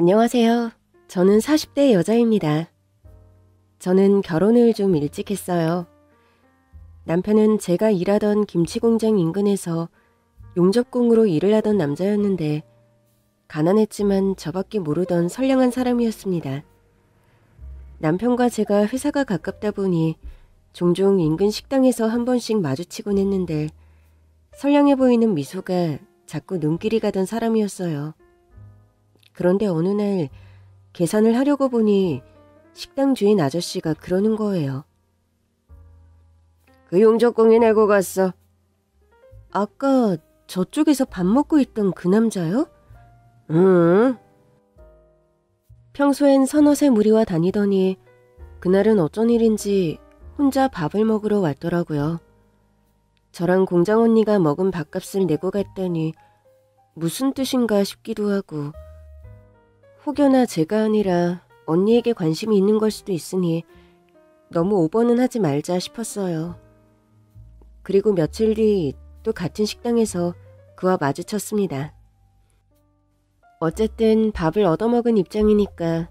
안녕하세요. 저는 40대 여자입니다. 저는 결혼을 좀 일찍 했어요. 남편은 제가 일하던 김치공장 인근에서 용접공으로 일을 하던 남자였는데 가난했지만 저밖에 모르던 선량한 사람이었습니다. 남편과 제가 회사가 가깝다 보니 종종 인근 식당에서 한 번씩 마주치곤 했는데 선량해 보이는 미소가 자꾸 눈길이 가던 사람이었어요. 그런데 어느 날 계산을 하려고 보니 식당 주인 아저씨가 그러는 거예요. 그 용접공이 내고 갔어. 아까 저쪽에서 밥 먹고 있던 그 남자요? 응. 평소엔 서너새 무리와 다니더니 그날은 어쩐 일인지 혼자 밥을 먹으러 왔더라고요. 저랑 공장 언니가 먹은 밥값을 내고 갔더니 무슨 뜻인가 싶기도 하고 혹여나 제가 아니라 언니에게 관심이 있는 걸 수도 있으니 너무 오버는 하지 말자 싶었어요. 그리고 며칠 뒤 또 같은 식당에서 그와 마주쳤습니다. 어쨌든 밥을 얻어먹은 입장이니까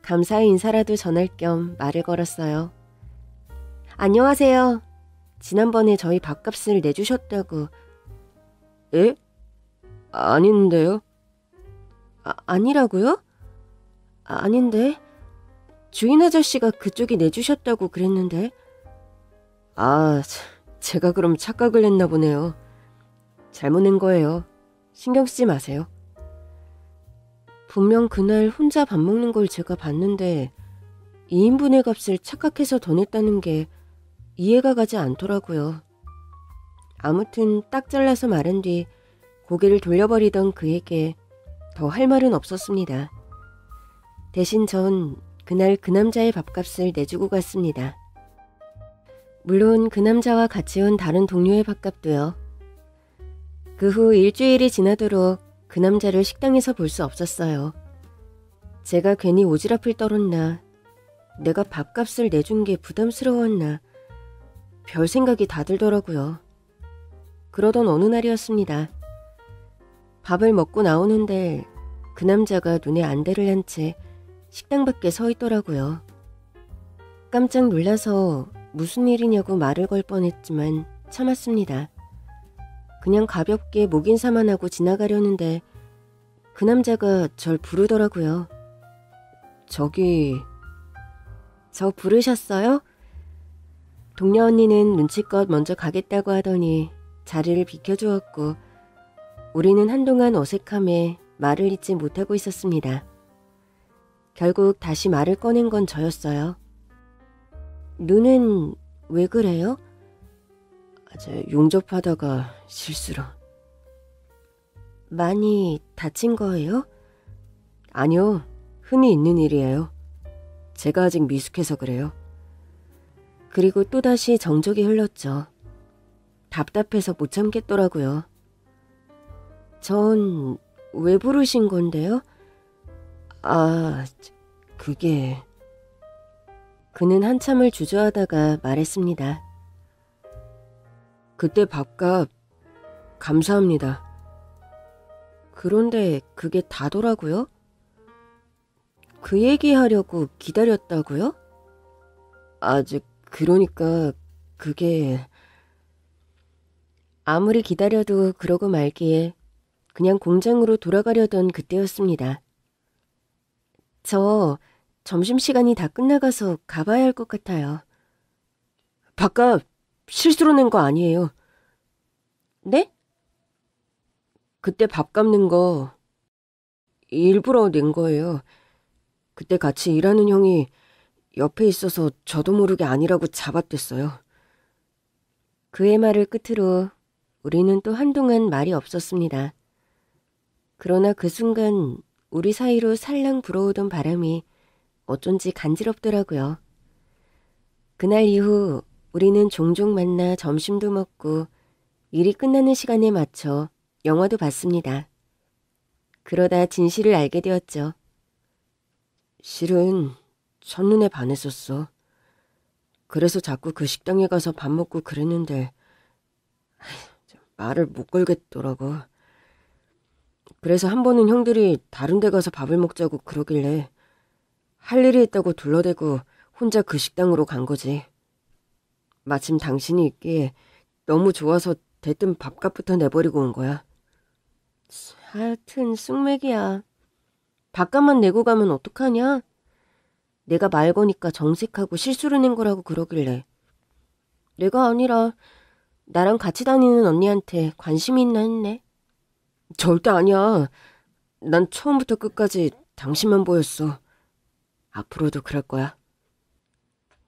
감사의 인사라도 전할 겸 말을 걸었어요. 안녕하세요. 지난번에 저희 밥값을 내주셨다고. 에? 아닌데요? 아니라고요? 아닌데. 주인 아저씨가 그쪽이 내주셨다고 그랬는데. 제가 그럼 착각을 했나 보네요. 잘못 낸 거예요. 신경 쓰지 마세요. 분명 그날 혼자 밥 먹는 걸 제가 봤는데 2인분의 값을 착각해서 더 냈다는 게 이해가 가지 않더라고요. 아무튼 딱 잘라서 말한 뒤 고개를 돌려버리던 그에게 더 할 말은 없었습니다. 대신 전 그날 그 남자의 밥값을 내주고 갔습니다. 물론 그 남자와 같이 온 다른 동료의 밥값도요. 그 후 일주일이 지나도록 그 남자를 식당에서 볼 수 없었어요. 제가 괜히 오지랖을 떨었나, 내가 밥값을 내준 게 부담스러웠나, 별 생각이 다 들더라고요. 그러던 어느 날이었습니다. 밥을 먹고 나오는데 그 남자가 눈에 안대를 한 채 식당 밖에 서 있더라고요. 깜짝 놀라서 무슨 일이냐고 말을 걸 뻔했지만 참았습니다. 그냥 가볍게 목인사만 하고 지나가려는데 그 남자가 절 부르더라고요. 저기... 저 부르셨어요? 동료 언니는 눈치껏 먼저 가겠다고 하더니 자리를 비켜주었고 우리는 한동안 어색함에 말을 잇지 못하고 있었습니다. 결국 다시 말을 꺼낸 건 저였어요. 눈은 왜 그래요? 용접하다가 실수로. 많이 다친 거예요? 아니요, 흔히 있는 일이에요. 제가 아직 미숙해서 그래요. 그리고 또다시 정적이 흘렀죠. 답답해서 못 참겠더라고요. 전 왜 부르신 건데요? 그게... 그는 한참을 주저하다가 말했습니다. 그때 밥값 감사합니다. 그런데 그게 다더라고요? 그 얘기하려고 기다렸다고요? 그러니까 그게... 아무리 기다려도 그러고 말기에 그냥 공장으로 돌아가려던 그때였습니다. 저 점심시간이 다 끝나가서 가봐야 할 것 같아요. 밥값 실수로 낸 거 아니에요. 네? 그때 밥 갚는 거 일부러 낸 거예요. 그때 같이 일하는 형이 옆에 있어서 저도 모르게 아니라고 잡아댔어요. 그의 말을 끝으로 우리는 또 한동안 말이 없었습니다. 그러나 그 순간 우리 사이로 살랑 불어오던 바람이 어쩐지 간지럽더라고요. 그날 이후 우리는 종종 만나 점심도 먹고 일이 끝나는 시간에 맞춰 영화도 봤습니다. 그러다 진실을 알게 되었죠. 실은 첫눈에 반했었어. 그래서 자꾸 그 식당에 가서 밥 먹고 그랬는데 말을 못 걸겠더라고. 그래서 한 번은 형들이 다른 데 가서 밥을 먹자고 그러길래 할 일이 있다고 둘러대고 혼자 그 식당으로 간 거지. 마침 당신이 있기에 너무 좋아서 대뜸 밥값부터 내버리고 온 거야. 하여튼 쑥맥이야. 밥값만 내고 가면 어떡하냐? 내가 말 거니까 정색하고 실수를 낸 거라고 그러길래. 내가 아니라 나랑 같이 다니는 언니한테 관심이 있나 했네. 절대 아니야. 난 처음부터 끝까지 당신만 보였어. 앞으로도 그럴 거야.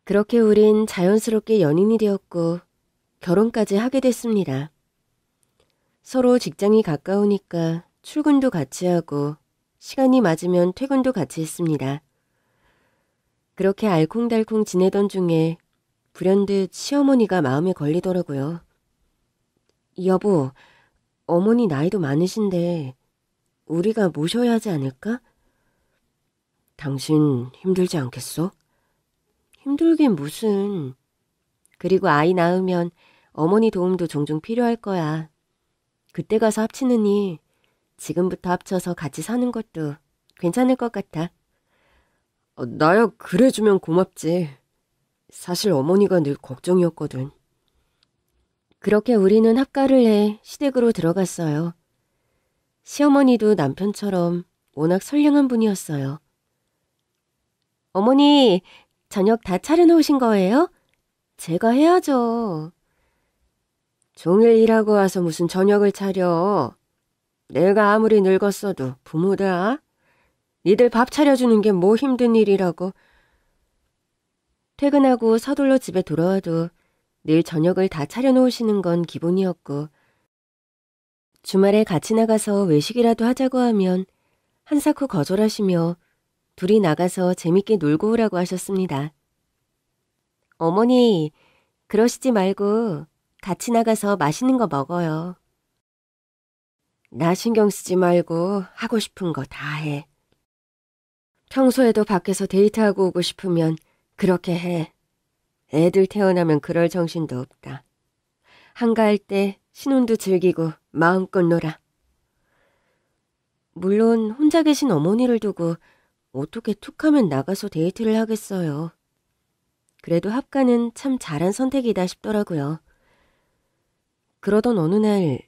그렇게 우린 자연스럽게 연인이 되었고 결혼까지 하게 됐습니다. 서로 직장이 가까우니까 출근도 같이 하고 시간이 맞으면 퇴근도 같이 했습니다. 그렇게 알콩달콩 지내던 중에 불현듯 시어머니가 마음에 걸리더라고요. 여보, 어머니 나이도 많으신데 우리가 모셔야 하지 않을까? 당신 힘들지 않겠어? 힘들긴 무슨. 그리고 아이 낳으면 어머니 도움도 종종 필요할 거야. 그때 가서 합치느니 지금부터 합쳐서 같이 사는 것도 괜찮을 것 같아. 나야 그래주면 고맙지. 사실 어머니가 늘 걱정이었거든. 그렇게 우리는 합가를 해 시댁으로 들어갔어요. 시어머니도 남편처럼 워낙 선량한 분이었어요. 어머니, 저녁 다 차려놓으신 거예요? 제가 해야죠. 종일 일하고 와서 무슨 저녁을 차려. 내가 아무리 늙었어도 부모다. 니들 밥 차려주는 게 뭐 힘든 일이라고. 퇴근하고 서둘러 집에 돌아와도 늘 저녁을 다 차려놓으시는 건 기본이었고 주말에 같이 나가서 외식이라도 하자고 하면 한사코 거절하시며 둘이 나가서 재밌게 놀고 오라고 하셨습니다. 어머니, 그러시지 말고 같이 나가서 맛있는 거 먹어요. 나 신경 쓰지 말고 하고 싶은 거 다 해. 평소에도 밖에서 데이트하고 오고 싶으면 그렇게 해. 애들 태어나면 그럴 정신도 없다. 한가할 때 신혼도 즐기고 마음껏 놀아. 물론 혼자 계신 어머니를 두고 어떻게 툭하면 나가서 데이트를 하겠어요. 그래도 합가는 참 잘한 선택이다 싶더라고요. 그러던 어느 날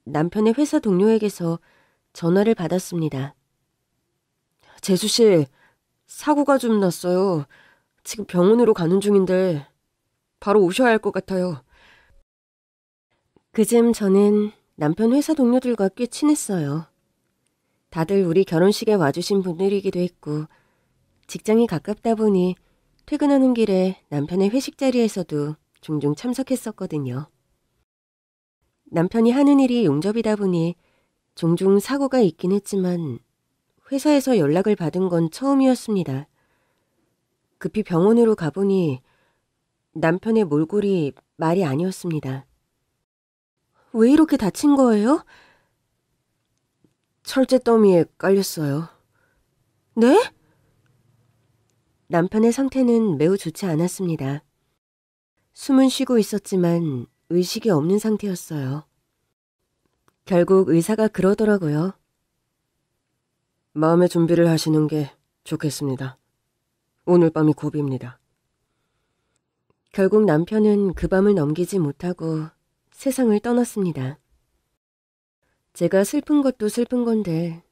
남편의 회사 동료에게서 전화를 받았습니다. 재수씨, 사고가 좀 났어요. 지금 병원으로 가는 중인데 바로 오셔야 할 것 같아요. 그즘 저는 남편 회사 동료들과 꽤 친했어요. 다들 우리 결혼식에 와주신 분들이기도 했고 직장이 가깝다 보니 퇴근하는 길에 남편의 회식 자리에서도 종종 참석했었거든요. 남편이 하는 일이 용접이다 보니 종종 사고가 있긴 했지만 회사에서 연락을 받은 건 처음이었습니다. 급히 병원으로 가보니 남편의 몰골이 말이 아니었습니다. 왜 이렇게 다친 거예요? 철제 더미에 깔렸어요. 네? 남편의 상태는 매우 좋지 않았습니다. 숨은 쉬고 있었지만 의식이 없는 상태였어요. 결국 의사가 그러더라고요. 마음의 준비를 하시는 게 좋겠습니다. 오늘 밤이 고비입니다. 결국 남편은 그 밤을 넘기지 못하고 세상을 떠났습니다. 제가 슬픈 것도 슬픈 건데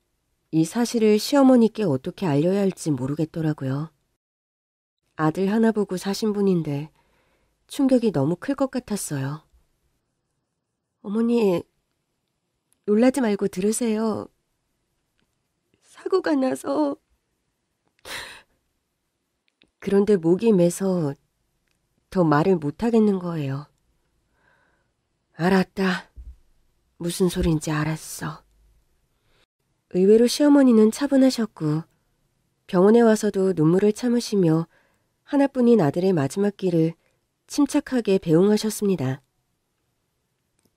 이 사실을 시어머니께 어떻게 알려야 할지 모르겠더라고요. 아들 하나 보고 사신 분인데 충격이 너무 클 것 같았어요. 어머니, 놀라지 말고 들으세요. 사고가 나서... 그런데 목이 메서 더 말을 못하겠는 거예요. 알았다. 무슨 소린지 알았어. 의외로 시어머니는 차분하셨고 병원에 와서도 눈물을 참으시며 하나뿐인 아들의 마지막 길을 침착하게 배웅하셨습니다.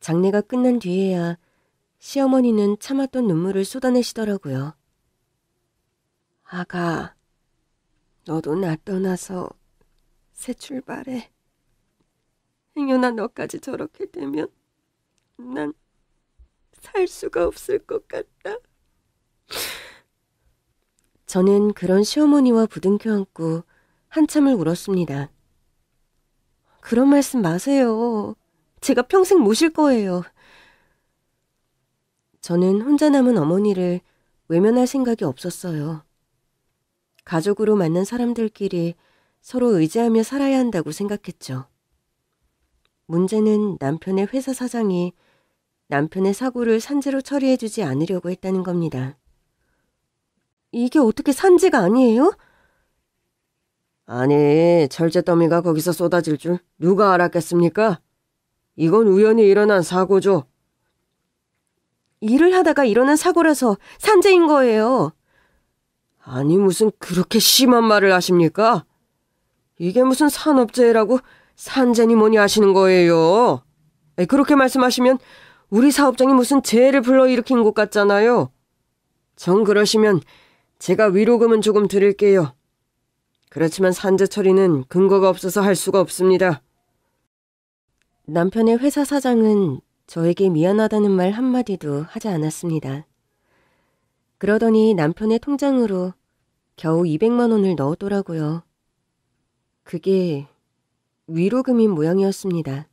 장례가 끝난 뒤에야 시어머니는 참았던 눈물을 쏟아내시더라고요. 아가, 너도 나 떠나서 새 출발해. 행여나 너까지 저렇게 되면 난 살 수가 없을 것 같다. 저는 그런 시어머니와 부둥켜 안고 한참을 울었습니다. 그런 말씀 마세요. 제가 평생 모실 거예요. 저는 혼자 남은 어머니를 외면할 생각이 없었어요. 가족으로 만난 사람들끼리 서로 의지하며 살아야 한다고 생각했죠. 문제는 남편의 회사 사장이 남편의 사고를 산재로 처리해주지 않으려고 했다는 겁니다. 이게 어떻게 산재가 아니에요? 아니, 철제 더미가 거기서 쏟아질 줄 누가 알았겠습니까? 이건 우연히 일어난 사고죠. 일을 하다가 일어난 사고라서 산재인 거예요. 아니, 무슨 그렇게 심한 말을 하십니까? 이게 무슨 산업재해라고 산재니 뭐니 하시는 거예요. 그렇게 말씀하시면 우리 사업장이 무슨 재해를 불러일으킨 것 같잖아요. 정 그러시면 제가 위로금은 조금 드릴게요. 그렇지만 산재 처리는 근거가 없어서 할 수가 없습니다. 남편의 회사 사장은 저에게 미안하다는 말 한마디도 하지 않았습니다. 그러더니 남편의 통장으로 겨우 200만 원을 넣었더라고요. 그게 위로금인 모양이었습니다.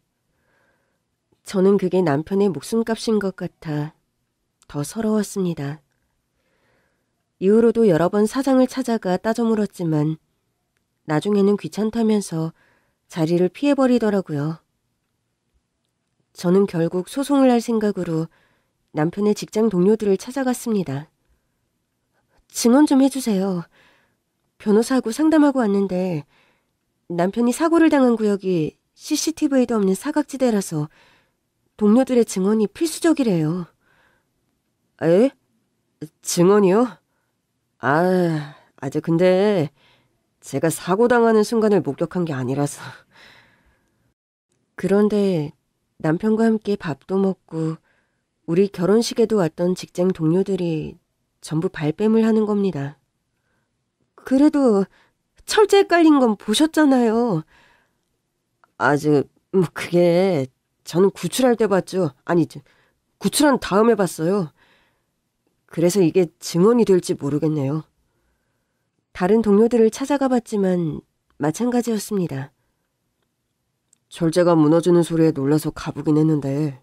저는 그게 남편의 목숨값인 것 같아 더 서러웠습니다. 이후로도 여러 번 사장을 찾아가 따져 물었지만 나중에는 귀찮다면서 자리를 피해버리더라고요. 저는 결국 소송을 할 생각으로 남편의 직장 동료들을 찾아갔습니다. 증언 좀 해주세요. 변호사하고 상담하고 왔는데 남편이 사고를 당한 구역이 CCTV에도 없는 사각지대라서 동료들의 증언이 필수적이래요. 에? 증언이요? 아직 근데 제가 사고 당하는 순간을 목격한 게 아니라서. 그런데 남편과 함께 밥도 먹고 우리 결혼식에도 왔던 직장 동료들이 전부 발뺌을 하는 겁니다. 그래도 철제에 깔린 건 보셨잖아요. 그게 저는 구출할 때 봤죠. 아니, 구출한 다음에 봤어요. 그래서 이게 증언이 될지 모르겠네요. 다른 동료들을 찾아가 봤지만 마찬가지였습니다. 철제가 무너지는 소리에 놀라서 가보긴 했는데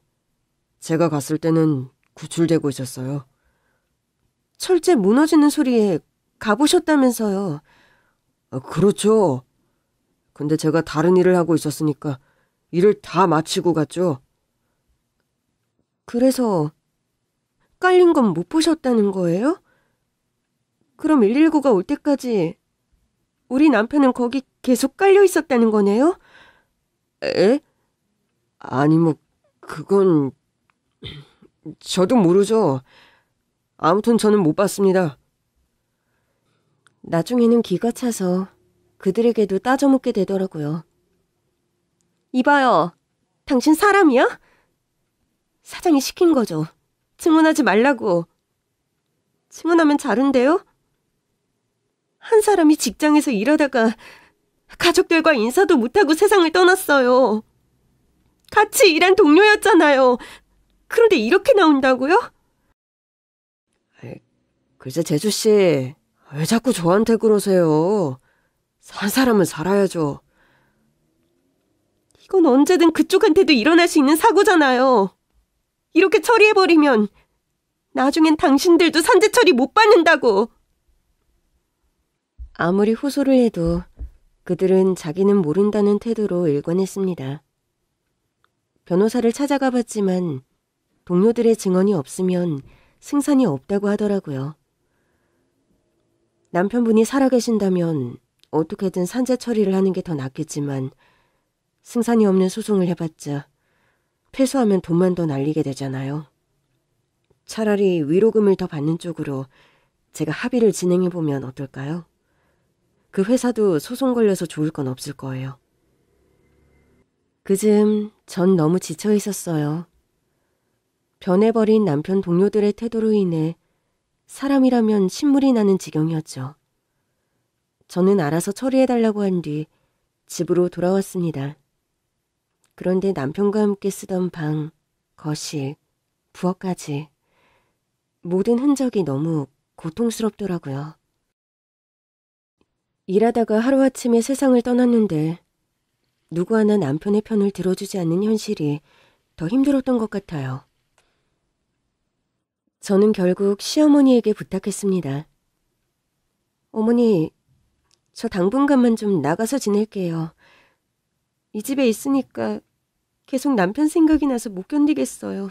제가 갔을 때는 구출되고 있었어요. 철제 무너지는 소리에 가보셨다면서요. 그렇죠. 근데 제가 다른 일을 하고 있었으니까 일을 다 마치고 갔죠. 그래서 깔린 건 못 보셨다는 거예요? 그럼 119가 올 때까지 우리 남편은 거기 계속 깔려 있었다는 거네요? 에? 아니, 그건 저도 모르죠. 아무튼 저는 못 봤습니다. 나중에는 기가 차서 그들에게도 따져묻게 되더라고요. 이봐요. 당신 사람이야? 사장이 시킨 거죠. 증언하지 말라고. 증언하면 자른대요? 한 사람이 직장에서 일하다가 가족들과 인사도 못하고 세상을 떠났어요. 같이 일한 동료였잖아요. 그런데 이렇게 나온다고요? 글쎄, 재수씨, 왜 자꾸 저한테 그러세요? 산 사람은 살아야죠. 이건 언제든 그쪽한테도 일어날 수 있는 사고잖아요. 이렇게 처리해버리면 나중엔 당신들도 산재 처리 못 받는다고. 아무리 호소를 해도 그들은 자기는 모른다는 태도로 일관했습니다. 변호사를 찾아가 봤지만 동료들의 증언이 없으면 승산이 없다고 하더라고요. 남편분이 살아계신다면 어떻게든 산재 처리를 하는 게 더 낫겠지만 승산이 없는 소송을 해봤자 패소하면 돈만 더 날리게 되잖아요. 차라리 위로금을 더 받는 쪽으로 제가 합의를 진행해보면 어떨까요? 그 회사도 소송 걸려서 좋을 건 없을 거예요. 그즈음 전 너무 지쳐 있었어요. 변해버린 남편 동료들의 태도로 인해 사람이라면 신물이 나는 지경이었죠. 저는 알아서 처리해달라고 한 뒤 집으로 돌아왔습니다. 그런데 남편과 함께 쓰던 방, 거실, 부엌까지 모든 흔적이 너무 고통스럽더라고요. 일하다가 하루아침에 세상을 떠났는데 누구 하나 남편의 편을 들어주지 않는 현실이 더 힘들었던 것 같아요. 저는 결국 시어머니에게 부탁했습니다. 어머니, 저 당분간만 좀 나가서 지낼게요. 이 집에 있으니까 계속 남편 생각이 나서 못 견디겠어요.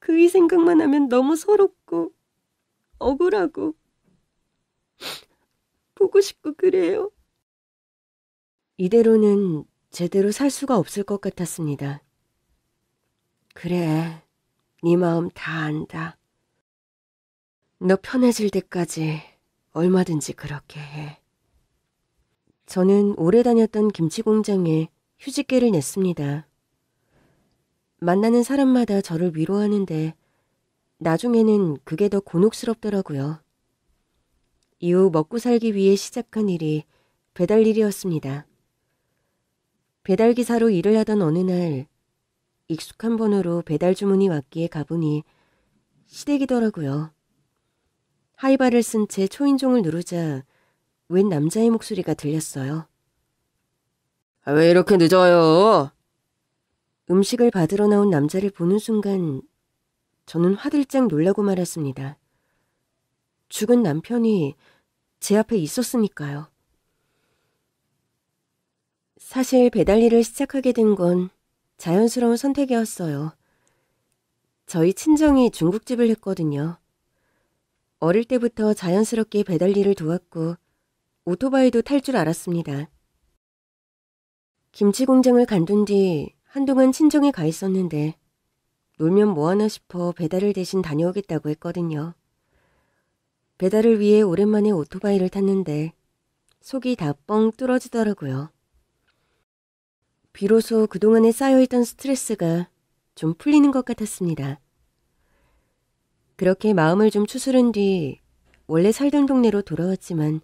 그의 생각만 하면 너무 서럽고 억울하고 보고 싶고 그래요. 이대로는 제대로 살 수가 없을 것 같았습니다. 그래, 네 마음 다 안다. 너 편해질 때까지 얼마든지 그렇게 해. 저는 오래 다녔던 김치 공장에 휴직계를 냈습니다. 만나는 사람마다 저를 위로하는데 나중에는 그게 더 곤혹스럽더라고요. 이후 먹고 살기 위해 시작한 일이 배달 일이었습니다. 배달기사로 일을 하던 어느 날 익숙한 번호로 배달 주문이 왔기에 가보니 시댁이더라고요. 하이바를 쓴 채 초인종을 누르자 웬 남자의 목소리가 들렸어요. 왜 이렇게 늦어요? 음식을 받으러 나온 남자를 보는 순간 저는 화들짝 놀라고 말았습니다. 죽은 남편이 제 앞에 있었으니까요. 사실 배달 일을 시작하게 된 건 자연스러운 선택이었어요. 저희 친정이 중국집을 했거든요. 어릴 때부터 자연스럽게 배달 일을 도왔고 오토바이도 탈 줄 알았습니다. 김치 공장을 간둔 뒤 한동안 친정에 가 있었는데 놀면 뭐하나 싶어 배달을 대신 다녀오겠다고 했거든요. 배달을 위해 오랜만에 오토바이를 탔는데 속이 다 뻥 뚫어지더라고요. 비로소 그동안에 쌓여있던 스트레스가 좀 풀리는 것 같았습니다. 그렇게 마음을 좀 추스른 뒤 원래 살던 동네로 돌아왔지만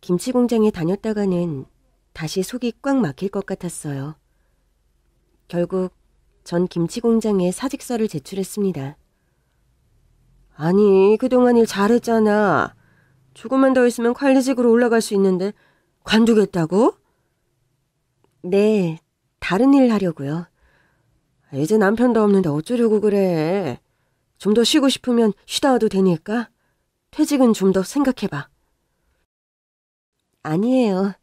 김치 공장에 다녔다가는 다시 속이 꽉 막힐 것 같았어요. 결국 전 김치 공장에 사직서를 제출했습니다. 아니, 그동안 일 잘했잖아. 조금만 더 있으면 관리직으로 올라갈 수 있는데 관두겠다고? 네, 다른 일 하려고요. 이제 남편도 없는데 어쩌려고 그래. 좀 더 쉬고 싶으면 쉬다 와도 되니까 퇴직은 좀 더 생각해봐. 아니에요.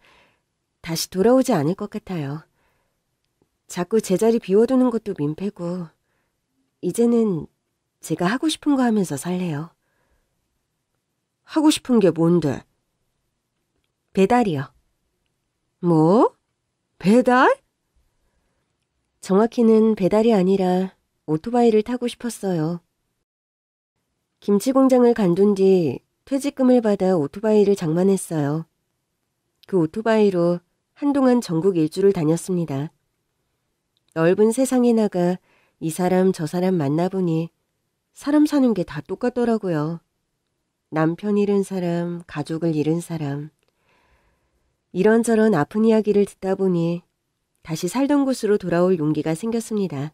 다시 돌아오지 않을 것 같아요. 자꾸 제자리 비워두는 것도 민폐고 이제는 제가 하고 싶은 거 하면서 살래요. 하고 싶은 게 뭔데? 배달이요. 뭐? 배달? 정확히는 배달이 아니라 오토바이를 타고 싶었어요. 김치 공장을 간둔 뒤 퇴직금을 받아 오토바이를 장만했어요. 그 오토바이로 한동안 전국 일주를 다녔습니다. 넓은 세상에 나가 이 사람 저 사람 만나보니 사람 사는 게 다 똑같더라고요. 남편 잃은 사람, 가족을 잃은 사람. 이런저런 아픈 이야기를 듣다 보니 다시 살던 곳으로 돌아올 용기가 생겼습니다.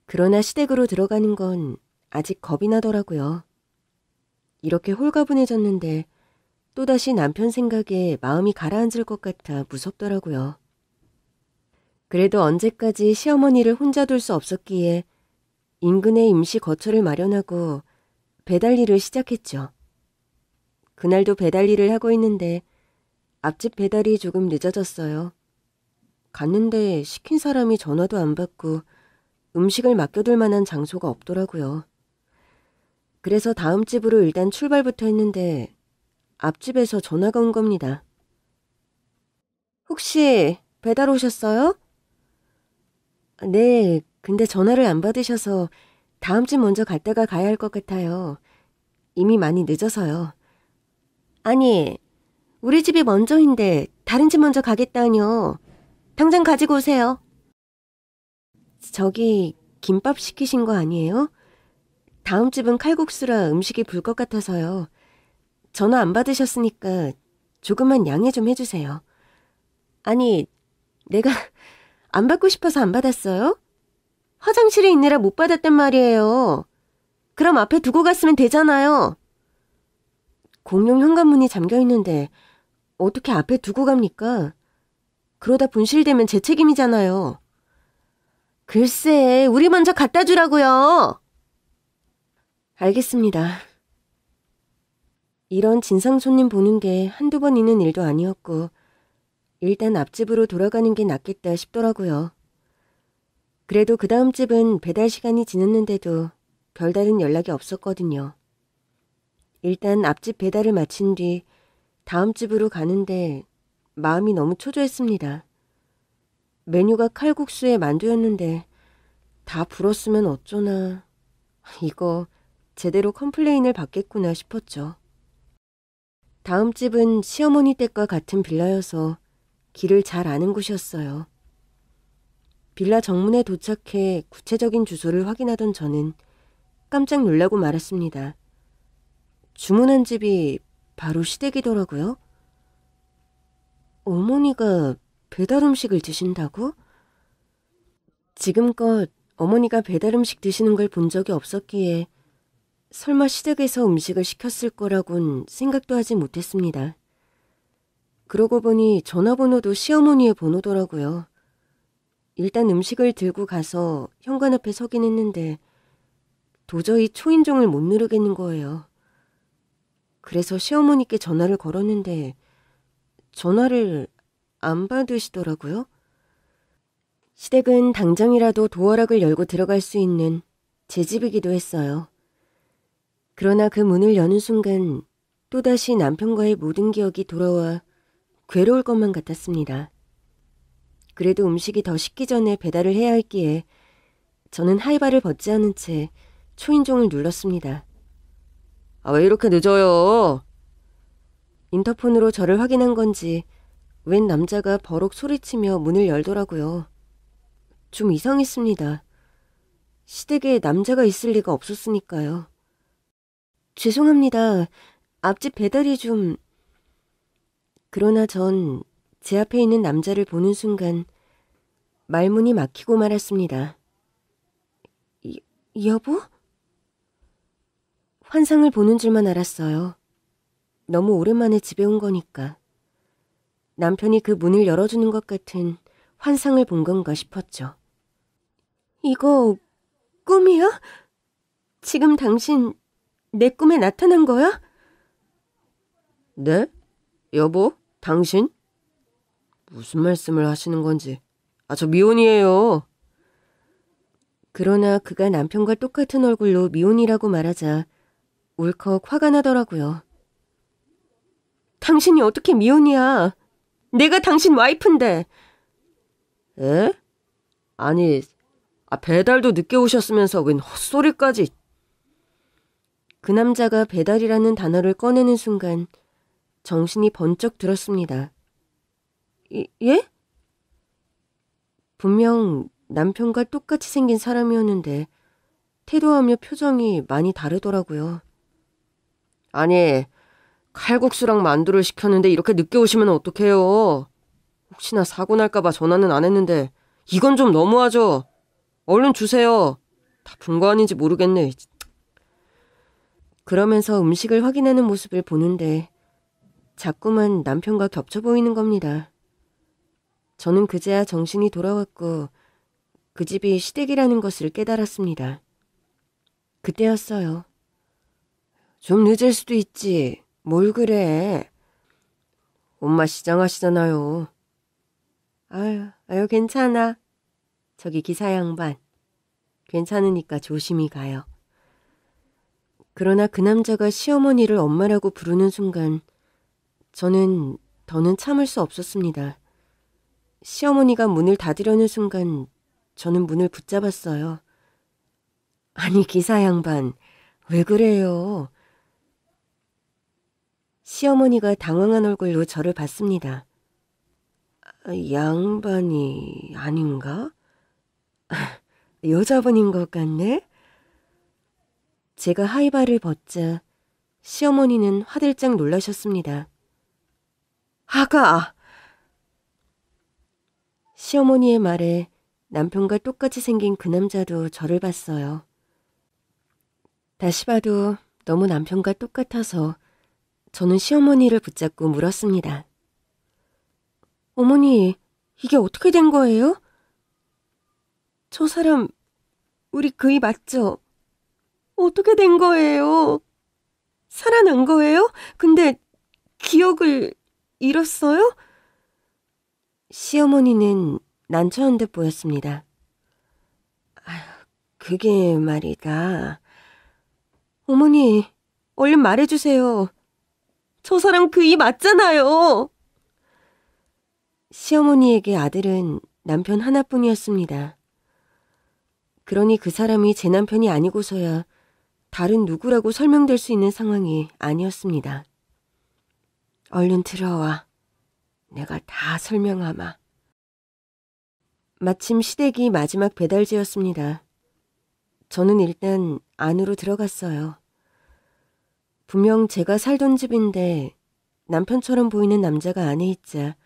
그러나 시댁으로 들어가는 건 아직 겁이 나더라고요. 이렇게 홀가분해졌는데 또다시 남편 생각에 마음이 가라앉을 것 같아 무섭더라고요. 그래도 언제까지 시어머니를 혼자 둘 수 없었기에 인근에 임시 거처를 마련하고 배달 일을 시작했죠. 그날도 배달 일을 하고 있는데 앞집 배달이 조금 늦어졌어요. 갔는데 시킨 사람이 전화도 안 받고 음식을 맡겨둘 만한 장소가 없더라고요. 그래서 다음 집으로 일단 출발부터 했는데 앞집에서 전화가 온 겁니다. 혹시 배달 오셨어요? 네, 근데 전화를 안 받으셔서 다음 집 먼저 갔다가 가야 할 것 같아요. 이미 많이 늦어서요. 아니, 우리 집이 먼저인데 다른 집 먼저 가겠다뇨. 당장 가지고 오세요. 저기 김밥 시키신 거 아니에요? 다음 집은 칼국수라 음식이 불 것 같아서요. 전화 안 받으셨으니까 조금만 양해 좀 해주세요. 아니, 내가 안 받고 싶어서 안 받았어요? 화장실에 있느라 못 받았단 말이에요. 그럼 앞에 두고 갔으면 되잖아요. 공용 현관문이 잠겨있는데 어떻게 앞에 두고 갑니까? 그러다 분실되면 제 책임이잖아요. 글쎄, 우리 먼저 갖다 주라고요. 알겠습니다. 이런 진상 손님 보는 게 한두 번 있는 일도 아니었고 일단 앞집으로 돌아가는 게 낫겠다 싶더라고요. 그래도 그 다음 집은 배달 시간이 지났는데도 별다른 연락이 없었거든요. 일단 앞집 배달을 마친 뒤 다음 집으로 가는데 마음이 너무 초조했습니다. 메뉴가 칼국수에 만두였는데 다 불었으면 어쩌나. 이거 제대로 컴플레인을 받겠구나 싶었죠. 다음 집은 시어머니 댁과 같은 빌라여서 길을 잘 아는 곳이었어요. 빌라 정문에 도착해 구체적인 주소를 확인하던 저는 깜짝 놀라고 말았습니다. 주문한 집이 바로 시댁이더라고요. 어머니가 배달 음식을 드신다고? 지금껏 어머니가 배달 음식 드시는 걸 본 적이 없었기에 설마 시댁에서 음식을 시켰을 거라곤 생각도 하지 못했습니다. 그러고 보니 전화번호도 시어머니의 번호더라고요. 일단 음식을 들고 가서 현관 앞에 서긴 했는데 도저히 초인종을 못 누르겠는 거예요. 그래서 시어머니께 전화를 걸었는데 전화를 안 받으시더라고요. 시댁은 당장이라도 도어락을 열고 들어갈 수 있는 제 집이기도 했어요. 그러나 그 문을 여는 순간 또다시 남편과의 모든 기억이 돌아와 괴로울 것만 같았습니다. 그래도 음식이 더 식기 전에 배달을 해야 했기에 저는 하이바를 벗지 않은 채 초인종을 눌렀습니다. 왜 이렇게 늦어요? 인터폰으로 저를 확인한 건지 웬 남자가 버럭 소리치며 문을 열더라고요. 좀 이상했습니다. 시댁에 남자가 있을 리가 없었으니까요. 죄송합니다. 앞집 배달이 좀... 그러나 전 제 앞에 있는 남자를 보는 순간 말문이 막히고 말았습니다. 여보? 환상을 보는 줄만 알았어요. 너무 오랜만에 집에 온 거니까. 남편이 그 문을 열어주는 것 같은 환상을 본 건가 싶었죠. 이거 꿈이야? 지금 당신 내 꿈에 나타난 거야? 네? 여보? 당신? 무슨 말씀을 하시는 건지. 저 미혼이에요. 그러나 그가 남편과 똑같은 얼굴로 미혼이라고 말하자 울컥 화가 나더라고요. 당신이 어떻게 미혼이야? 내가 당신 와이프인데. 에? 아니, 배달도 늦게 오셨으면서 웬 헛소리까지. 그 남자가 배달이라는 단어를 꺼내는 순간 정신이 번쩍 들었습니다. 예? 분명 남편과 똑같이 생긴 사람이었는데 태도하며 표정이 많이 다르더라고요. 아니, 칼국수랑 만두를 시켰는데 이렇게 늦게 오시면 어떡해요. 혹시나 사고 날까봐 전화는 안 했는데 이건 좀 너무하죠. 얼른 주세요. 다 분 거 아닌지 모르겠네. 그러면서 음식을 확인하는 모습을 보는데 자꾸만 남편과 겹쳐 보이는 겁니다. 저는 그제야 정신이 돌아왔고 그 집이 시댁이라는 것을 깨달았습니다. 그때였어요. 좀 늦을 수도 있지. 뭘 그래. 엄마 시장하시잖아요. 아유, 괜찮아. 저기 기사 양반. 괜찮으니까 조심히 가요. 그러나 그 남자가 시어머니를 엄마라고 부르는 순간 저는 더는 참을 수 없었습니다. 시어머니가 문을 닫으려는 순간 저는 문을 붙잡았어요. 아니, 기사 양반, 왜 그래요? 시어머니가 당황한 얼굴로 저를 봤습니다. 양반이 아닌가? 여자분인 것 같네? 제가 하이바를 벗자 시어머니는 화들짝 놀라셨습니다. 아가! 시어머니의 말에 남편과 똑같이 생긴 그 남자도 저를 봤어요. 다시 봐도 너무 남편과 똑같아서 저는 시어머니를 붙잡고 물었습니다. 어머니, 이게 어떻게 된 거예요? 저 사람 우리 그이 맞죠? 어떻게 된 거예요? 살아난 거예요? 근데 기억을 잃었어요? 시어머니는 난처한 듯 보였습니다. 그게 말이다. 어머니, 얼른 말해주세요. 저 사람 그이 맞잖아요. 시어머니에게 아들은 남편 하나뿐이었습니다. 그러니 그 사람이 제 남편이 아니고서야 다른 누구라고 설명될 수 있는 상황이 아니었습니다. 얼른 들어와. 내가 다 설명하마. 마침 시댁이 마지막 배달지였습니다. 저는 일단 안으로 들어갔어요. 분명 제가 살던 집인데 남편처럼 보이는 남자가 안에 있자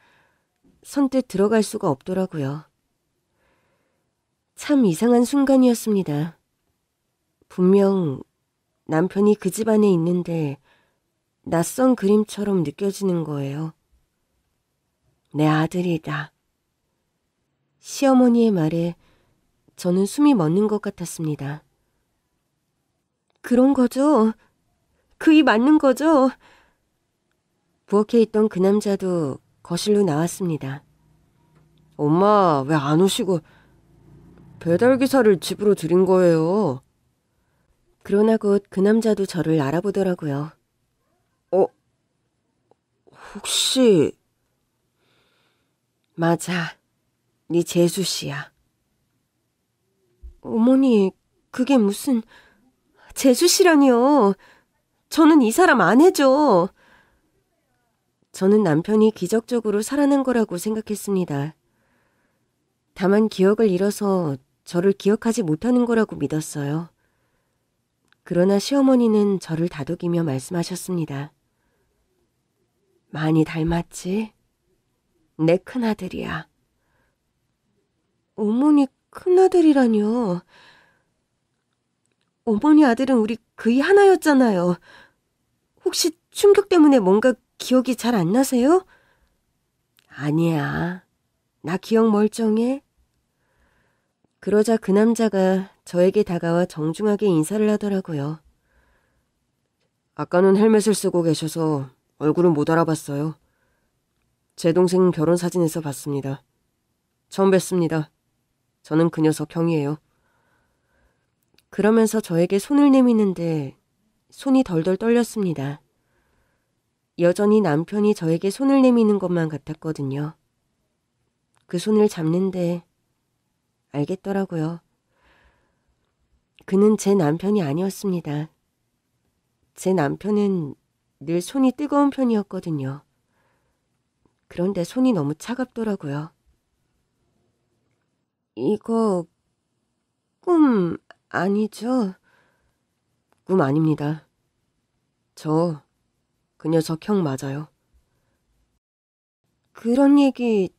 선뜻 들어갈 수가 없더라고요. 참 이상한 순간이었습니다. 분명 남편이 그 집 안에 있는데 낯선 그림처럼 느껴지는 거예요. 내 아들이다. 시어머니의 말에 저는 숨이 멎는 것 같았습니다. 그런 거죠? 그이 맞는 거죠? 부엌에 있던 그 남자도 거실로 나왔습니다. 엄마, 왜 안 오시고 배달기사를 집으로 들인 거예요? 그러나 곧 그 남자도 저를 알아보더라고요. 혹시... 맞아, 네 재수 씨야. 어머니, 그게 무슨... 재수 씨라니요. 저는 이 사람 아내죠. 저는 남편이 기적적으로 살아난 거라고 생각했습니다. 다만 기억을 잃어서 저를 기억하지 못하는 거라고 믿었어요. 그러나 시어머니는 저를 다독이며 말씀하셨습니다. 많이 닮았지? 내 큰아들이야. 어머니 큰아들이라뇨. 어머니 아들은 우리 그이 하나였잖아요. 혹시 충격 때문에 뭔가 기억이 잘 안 나세요? 아니야. 나 기억 멀쩡해. 그러자 그 남자가 저에게 다가와 정중하게 인사를 하더라고요. 아까는 헬멧을 쓰고 계셔서 얼굴은 못 알아봤어요. 제 동생 결혼 사진에서 봤습니다. 처음 뵙습니다. 저는 그 녀석 형이에요. 그러면서 저에게 손을 내미는데 손이 덜덜 떨렸습니다. 여전히 남편이 저에게 손을 내미는 것만 같았거든요. 그 손을 잡는데 알겠더라고요. 그는 제 남편이 아니었습니다. 제 남편은 늘 손이 뜨거운 편이었거든요. 그런데 손이 너무 차갑더라고요. 이거 꿈 아니죠? 꿈 아닙니다. 저 그 녀석 형 맞아요. 그런 얘기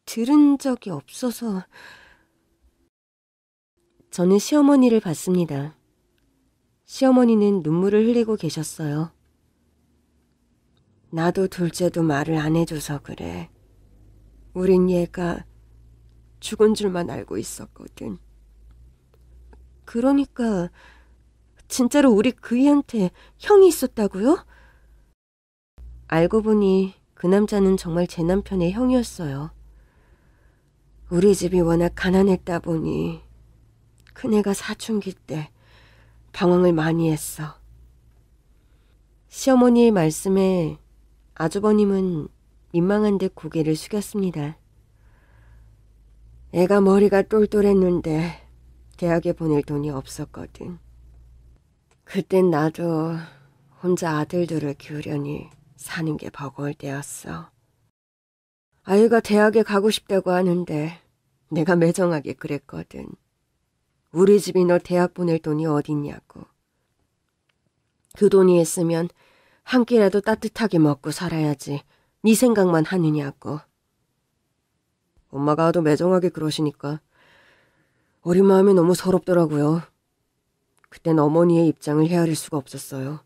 들은 적이 없어서... 저는 시어머니를 봤습니다. 시어머니는 눈물을 흘리고 계셨어요. 나도 둘째도 말을 안 해줘서 그래. 우린 얘가 죽은 줄만 알고 있었거든. 그러니까 진짜로 우리 그이한테 형이 있었다고요? 알고 보니 그 남자는 정말 제 남편의 형이었어요. 우리 집이 워낙 가난했다 보니 큰애가 사춘기 때 방황을 많이 했어. 시어머니의 말씀에 아주버님은 민망한 듯 고개를 숙였습니다. 애가 머리가 똘똘했는데 대학에 보낼 돈이 없었거든. 그땐 나도 혼자 아들들을 키우려니 사는 게 버거울 때였어. 아이가 대학에 가고 싶다고 하는데 내가 매정하게 그랬거든. 우리 집이 너 대학 보낼 돈이 어딨냐고. 그 돈이 있으면 한 끼라도 따뜻하게 먹고 살아야지 네 생각만 하느냐고. 엄마가 하도 매정하게 그러시니까 어린 마음이 너무 서럽더라고요. 그땐 어머니의 입장을 헤아릴 수가 없었어요.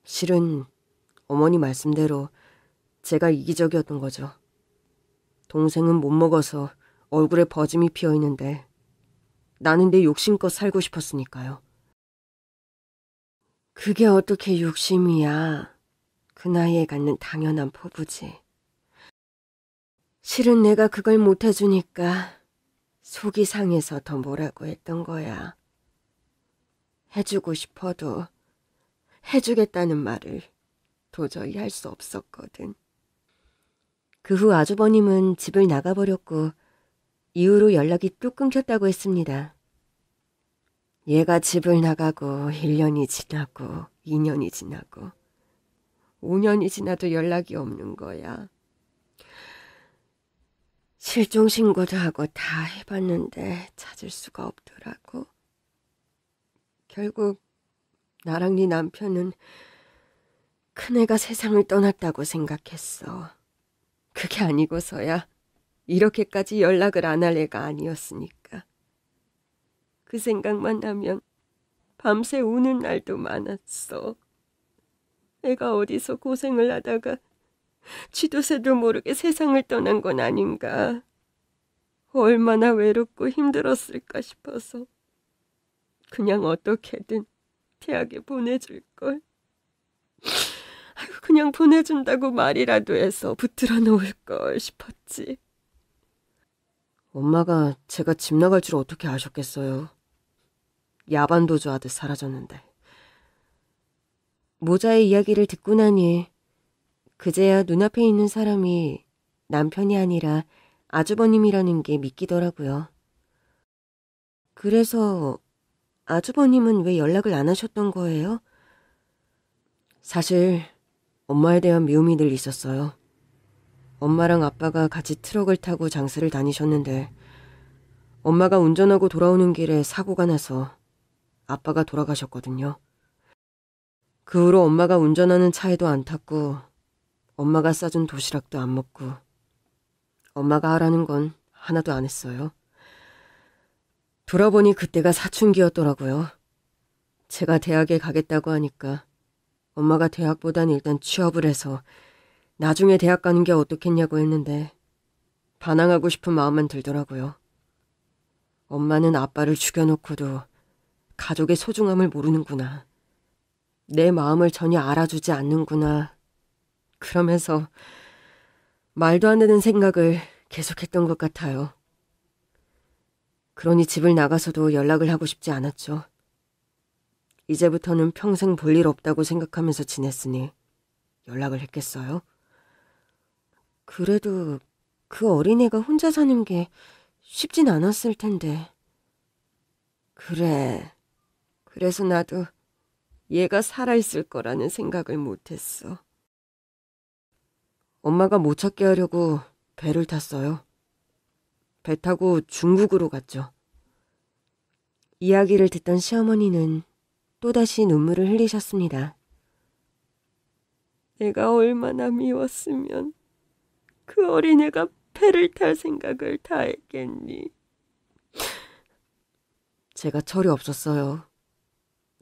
실은 어머니 말씀대로 제가 이기적이었던 거죠. 동생은 못 먹어서 얼굴에 버짐이 피어 있는데 나는 내 욕심껏 살고 싶었으니까요. 그게 어떻게 욕심이야. 그 나이에 갖는 당연한 포부지. 실은 내가 그걸 못 해주니까 속이 상해서 더 뭐라고 했던 거야. 해주고 싶어도 해주겠다는 말을 도저히 할 수 없었거든. 그 후 아주버님은 집을 나가버렸고 이후로 연락이 뚝 끊겼다고 했습니다. 얘가 집을 나가고 1년이 지나고 2년이 지나고 5년이 지나도 연락이 없는 거야. 실종신고도 하고 다 해봤는데 찾을 수가 없더라고. 결국 나랑 네 남편은 큰애가 세상을 떠났다고 생각했어. 그게 아니고서야 이렇게까지 연락을 안 할 애가 아니었으니까. 그 생각만 하면 밤새 우는 날도 많았어. 애가 어디서 고생을 하다가 쥐도 새도 모르게 세상을 떠난 건 아닌가. 얼마나 외롭고 힘들었을까 싶어서 그냥 어떻게든 대학에 보내줄걸. 그냥 보내준다고 말이라도 해서 붙들어 놓을걸 싶었지. 엄마가 제가 집 나갈 줄 어떻게 아셨겠어요. 야반도주 하듯 사라졌는데. 모자의 이야기를 듣고 나니 그제야 눈앞에 있는 사람이 남편이 아니라 아주버님이라는 게 믿기더라고요. 그래서 아주버님은 왜 연락을 안 하셨던 거예요? 사실 엄마에 대한 미움이 늘 있었어요. 엄마랑 아빠가 같이 트럭을 타고 장사를 다니셨는데 엄마가 운전하고 돌아오는 길에 사고가 나서 아빠가 돌아가셨거든요. 그 후로 엄마가 운전하는 차에도 안 탔고 엄마가 싸준 도시락도 안 먹고 엄마가 하라는 건 하나도 안 했어요. 돌아보니 그때가 사춘기였더라고요. 제가 대학에 가겠다고 하니까 엄마가 대학보단 일단 취업을 해서 나중에 대학 가는 게 어떻겠냐고 했는데 반항하고 싶은 마음만 들더라고요. 엄마는 아빠를 죽여놓고도 가족의 소중함을 모르는구나. 내 마음을 전혀 알아주지 않는구나. 그러면서 말도 안 되는 생각을 계속했던 것 같아요. 그러니 집을 나가서도 연락을 하고 싶지 않았죠. 이제부터는 평생 볼 일 없다고 생각하면서 지냈으니 연락을 했겠어요? 그래도 그 어린애가 혼자 사는 게 쉽진 않았을 텐데. 그래. 그래서 나도 얘가 살아있을 거라는 생각을 못했어. 엄마가 못 찾게 하려고 배를 탔어요. 배 타고 중국으로 갔죠. 이야기를 듣던 시어머니는 또다시 눈물을 흘리셨습니다. 내가 얼마나 미웠으면 그 어린애가 배를 탈 생각을 다 했겠니. 제가 철이 없었어요.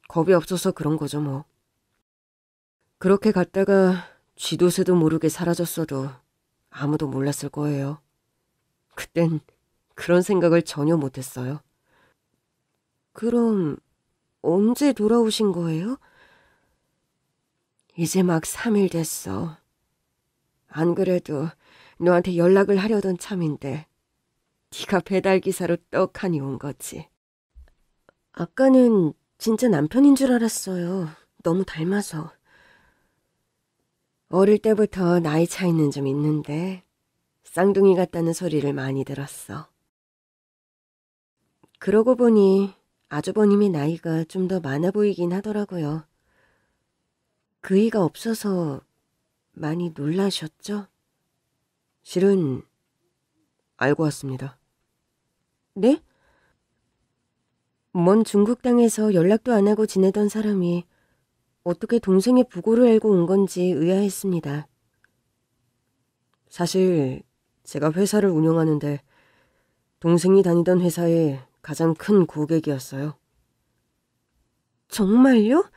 겁이 없어서 그런 거죠 뭐. 그렇게 갔다가 쥐도 새도 모르게 사라졌어도 아무도 몰랐을 거예요. 그땐 그런 생각을 전혀 못했어요. 그럼 언제 돌아오신 거예요? 이제 막 3일 됐어. 안 그래도 너한테 연락을 하려던 참인데 네가 배달기사로 떡하니 온 거지. 아까는 진짜 남편인 줄 알았어요. 너무 닮아서. 어릴 때부터 나이 차이는 좀 있는데 쌍둥이 같다는 소리를 많이 들었어. 그러고 보니 아주버님의 나이가 좀 더 많아 보이긴 하더라고요. 그이가 없어서 많이 놀라셨죠? 실은 알고 왔습니다. 네? 먼 중국 땅에서 연락도 안 하고 지내던 사람이 어떻게 동생의 부고를 알고 온 건지 의아했습니다. 사실 제가 회사를 운영하는데 동생이 다니던 회사의 가장 큰 고객이었어요. 정말요?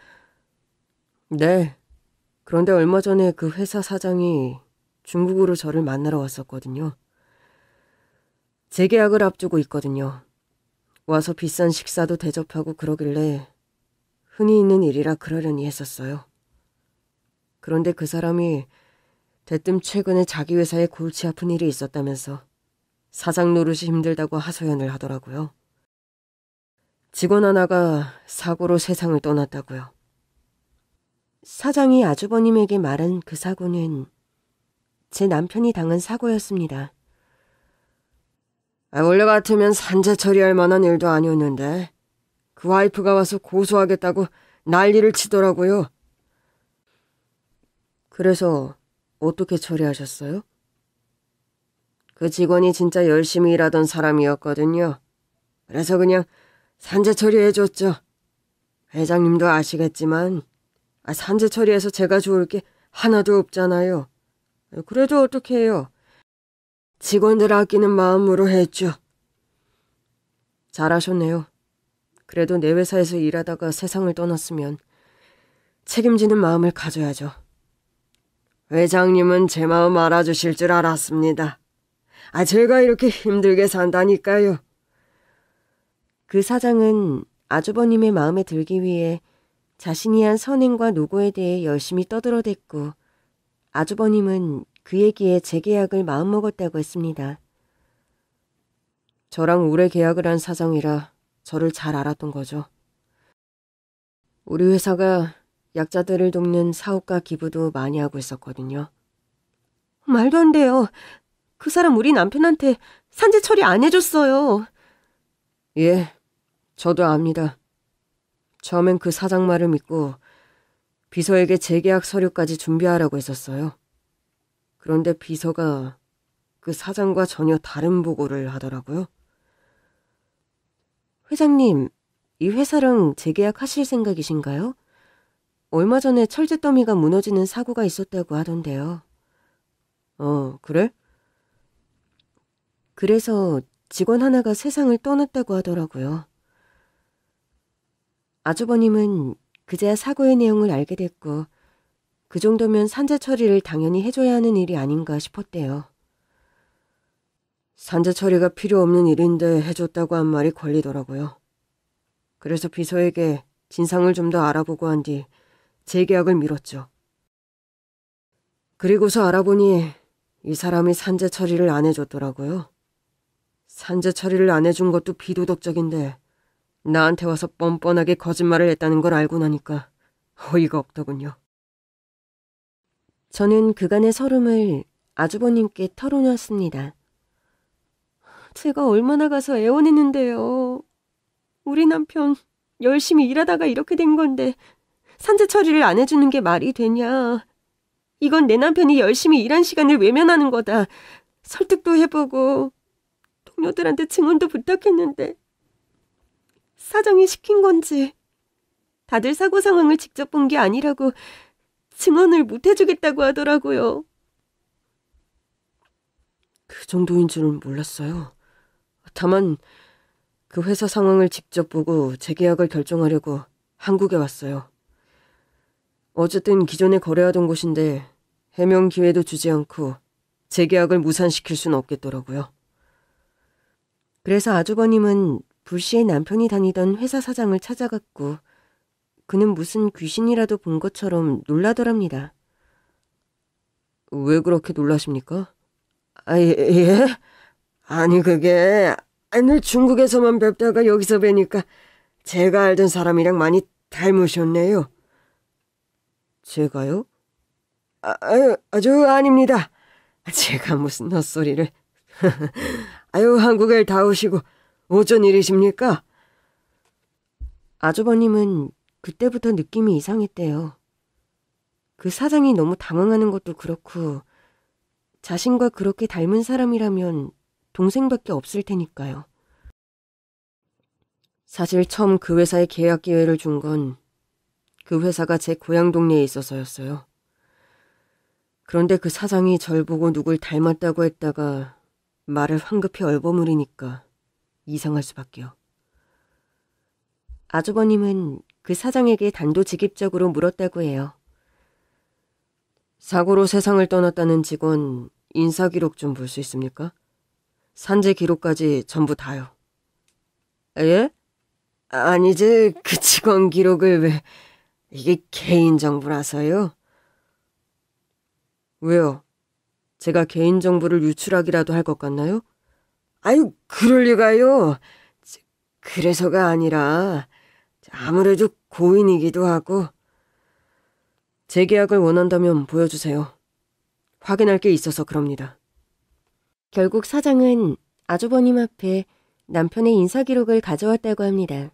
네. 그런데 얼마 전에 그 회사 사장이 중국으로 저를 만나러 왔었거든요. 재계약을 앞두고 있거든요. 와서 비싼 식사도 대접하고 그러길래 흔히 있는 일이라 그러려니 했었어요. 그런데 그 사람이 대뜸 최근에 자기 회사에 골치 아픈 일이 있었다면서 사장 노릇이 힘들다고 하소연을 하더라고요. 직원 하나가 사고로 세상을 떠났다고요. 사장이 아주버님에게 말한 그 사고는 제 남편이 당한 사고였습니다. 원래 같으면 산재 처리할 만한 일도 아니었는데 그 와이프가 와서 고소하겠다고 난리를 치더라고요. 그래서 어떻게 처리하셨어요? 그 직원이 진짜 열심히 일하던 사람이었거든요. 그래서 그냥 산재 처리해줬죠. 회장님도 아시겠지만 산재 처리해서 제가 좋을 게 하나도 없잖아요. 그래도 어떻게 해요? 직원들 아끼는 마음으로 했죠. 잘하셨네요. 그래도 내 회사에서 일하다가 세상을 떠났으면 책임지는 마음을 가져야죠. 회장님은 제 마음 알아주실 줄 알았습니다. 제가 이렇게 힘들게 산다니까요. 그 사장은 아주버님의 마음에 들기 위해 자신이 한 선행과 노고에 대해 열심히 떠들어댔고 아주버님은 그 얘기에 재계약을 마음먹었다고 했습니다. 저랑 오래 계약을 한 사장이라 저를 잘 알았던 거죠. 우리 회사가 약자들을 돕는 사업가 기부도 많이 하고 있었거든요. 말도 안 돼요. 그 사람 우리 남편한테 산재 처리 안 해줬어요. 예, 저도 압니다. 처음엔 그 사장 말을 믿고 비서에게 재계약 서류까지 준비하라고 했었어요. 그런데 비서가 그 사장과 전혀 다른 보고를 하더라고요. 회장님, 이 회사랑 재계약하실 생각이신가요? 얼마 전에 철제 더미가 무너지는 사고가 있었다고 하던데요. 그래? 그래서 직원 하나가 세상을 떠났다고 하더라고요. 아주버님은 그제야 사고의 내용을 알게 됐고 그 정도면 산재 처리를 당연히 해줘야 하는 일이 아닌가 싶었대요. 산재 처리가 필요 없는 일인데 해줬다고 한 말이 걸리더라고요. 그래서 비서에게 진상을 좀 더 알아보고 한 뒤 재계약을 미뤘죠. 그리고서 알아보니 이 사람이 산재 처리를 안 해줬더라고요. 산재 처리를 안 해준 것도 비도덕적인데 나한테 와서 뻔뻔하게 거짓말을 했다는 걸 알고 나니까 어이가 없더군요. 저는 그간의 서름을 아주버님께 털어놓았습니다. 제가 얼마나 가서 애원했는데요. 우리 남편 열심히 일하다가 이렇게 된 건데 산재 처리를 안 해주는 게 말이 되냐. 이건 내 남편이 열심히 일한 시간을 외면하는 거다. 설득도 해보고 동료들한테 증언도 부탁했는데 사장이 시킨 건지 다들 사고 상황을 직접 본 게 아니라고 증언을 못 해주겠다고 하더라고요. 그 정도인 줄은 몰랐어요. 다만 그 회사 상황을 직접 보고 재계약을 결정하려고 한국에 왔어요. 어쨌든 기존에 거래하던 곳인데 해명 기회도 주지 않고 재계약을 무산시킬 수는 없겠더라고요. 그래서 아주버님은 불시에 남편이 다니던 회사 사장을 찾아갔고 그는 무슨 귀신이라도 본 것처럼 놀라더랍니다. 왜 그렇게 놀라십니까? 예? 아니 그게 늘 중국에서만 뵙다가 여기서 뵈니까 제가 알던 사람이랑 많이 닮으셨네요. 제가요? 아닙니다. 제가 무슨 헛소리를. 한국에 다 오시고 어쩐 일이십니까? 아주버님은 그때부터 느낌이 이상했대요. 그 사장이 너무 당황하는 것도 그렇고 자신과 그렇게 닮은 사람이라면 동생밖에 없을 테니까요. 사실 처음 그 회사에 계약 기회를 준 건 그 회사가 제 고향 동네에 있어서였어요. 그런데 그 사장이 절 보고 누굴 닮았다고 했다가 말을 황급히 얼버무리니까 이상할 수밖에요. 아주버님은 그 사장에게 단도직입적으로 물었다고 해요. 사고로 세상을 떠났다는 직원 인사 기록 좀 볼 수 있습니까? 산재 기록까지 전부 다요. 예? 아니지, 그 직원 기록을 왜... 이게 개인정보라서요. 왜요? 제가 개인정보를 유출하기라도 할 것 같나요? 아유, 그럴 리가요. 그래서가 아니라 아무래도 고인이기도 하고. 재계약을 원한다면 보여주세요. 확인할 게 있어서 그럽니다. 결국 사장은 아주버님 앞에 남편의 인사 기록을 가져왔다고 합니다.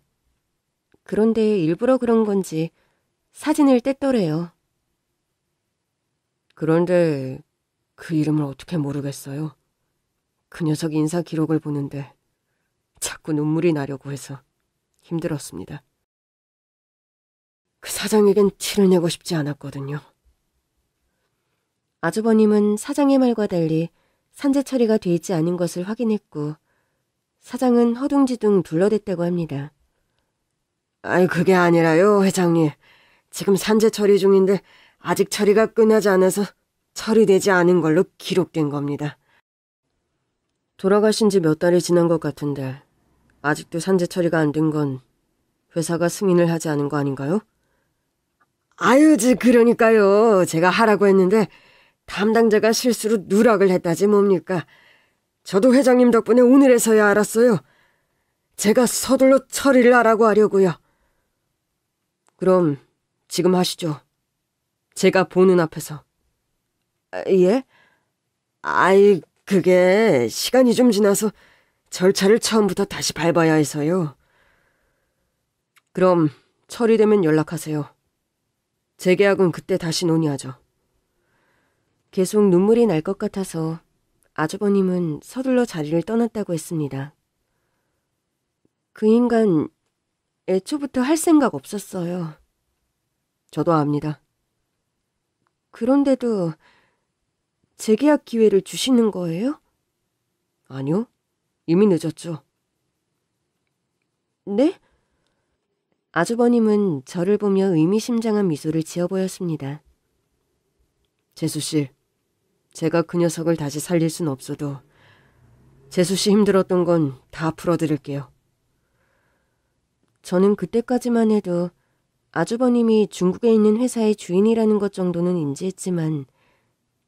그런데 일부러 그런 건지 사진을 뗐더래요. 그런데 그 이름을 어떻게 모르겠어요. 그 녀석 인사 기록을 보는데 자꾸 눈물이 나려고 해서 힘들었습니다. 그 사장에겐 티를 내고 싶지 않았거든요. 아주버님은 사장의 말과 달리 산재 처리가 돼 있지 않은 것을 확인했고 사장은 허둥지둥 둘러댔다고 합니다. 아이, 그게 아니라요, 회장님. 지금 산재 처리 중인데 아직 처리가 끝나지 않아서 처리되지 않은 걸로 기록된 겁니다. 돌아가신 지 몇 달이 지난 것 같은데 아직도 산재 처리가 안 된 건 회사가 승인을 하지 않은 거 아닌가요? 아유, 그러니까요. 제가 하라고 했는데 담당자가 실수로 누락을 했다지 뭡니까. 저도 회장님 덕분에 오늘에서야 알았어요. 제가 서둘러 처리를 하라고 하려고요. 그럼 지금 하시죠. 제가 보는 앞에서. 예? 아이, 그게 시간이 좀 지나서 절차를 처음부터 다시 밟아야 해서요. 그럼 처리되면 연락하세요. 재계약은 그때 다시 논의하죠. 계속 눈물이 날 것 같아서 아주버님은 서둘러 자리를 떠났다고 했습니다. 그 인간 애초부터 할 생각 없었어요. 저도 압니다. 그런데도 재계약 기회를 주시는 거예요? 아니요. 이미 늦었죠. 네? 아주버님은 저를 보며 의미심장한 미소를 지어 보였습니다. 재수씨, 제가 그 녀석을 다시 살릴 순 없어도 재수씨 힘들었던 건 다 풀어드릴게요. 저는 그때까지만 해도 아주버님이 중국에 있는 회사의 주인이라는 것 정도는 인지했지만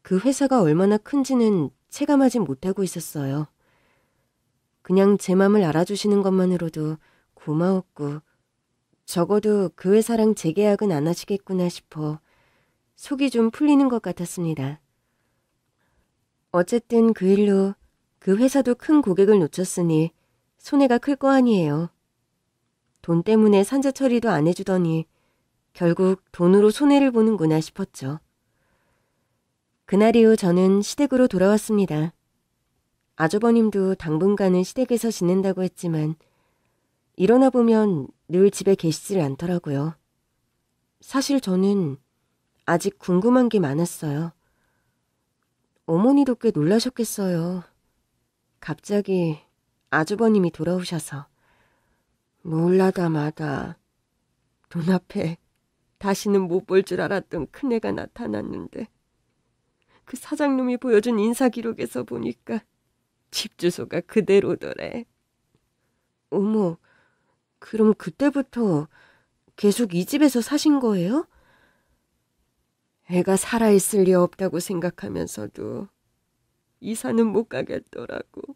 그 회사가 얼마나 큰지는 체감하지 못하고 있었어요. 그냥 제 맘을 알아주시는 것만으로도 고마웠고 적어도 그 회사랑 재계약은 안 하시겠구나 싶어 속이 좀 풀리는 것 같았습니다. 어쨌든 그 일로 그 회사도 큰 고객을 놓쳤으니 손해가 클 거 아니에요. 돈 때문에 산재 처리도 안 해주더니 결국 돈으로 손해를 보는구나 싶었죠. 그날 이후 저는 시댁으로 돌아왔습니다. 아주버님도 당분간은 시댁에서 지낸다고 했지만 일어나 보면 늘 집에 계시질 않더라고요. 사실 저는 아직 궁금한 게 많았어요. 어머니도 꽤 놀라셨겠어요. 갑자기 아주버님이 돌아오셔서. 놀라다 마다 눈앞에 다시는 못 볼 줄 알았던 큰애가 나타났는데 그 사장님이 보여준 인사기록에서 보니까 집 주소가 그대로더래. 어머, 그럼 그때부터 계속 이 집에서 사신 거예요? 애가 살아있을 리 없다고 생각하면서도 이사는 못 가겠더라고.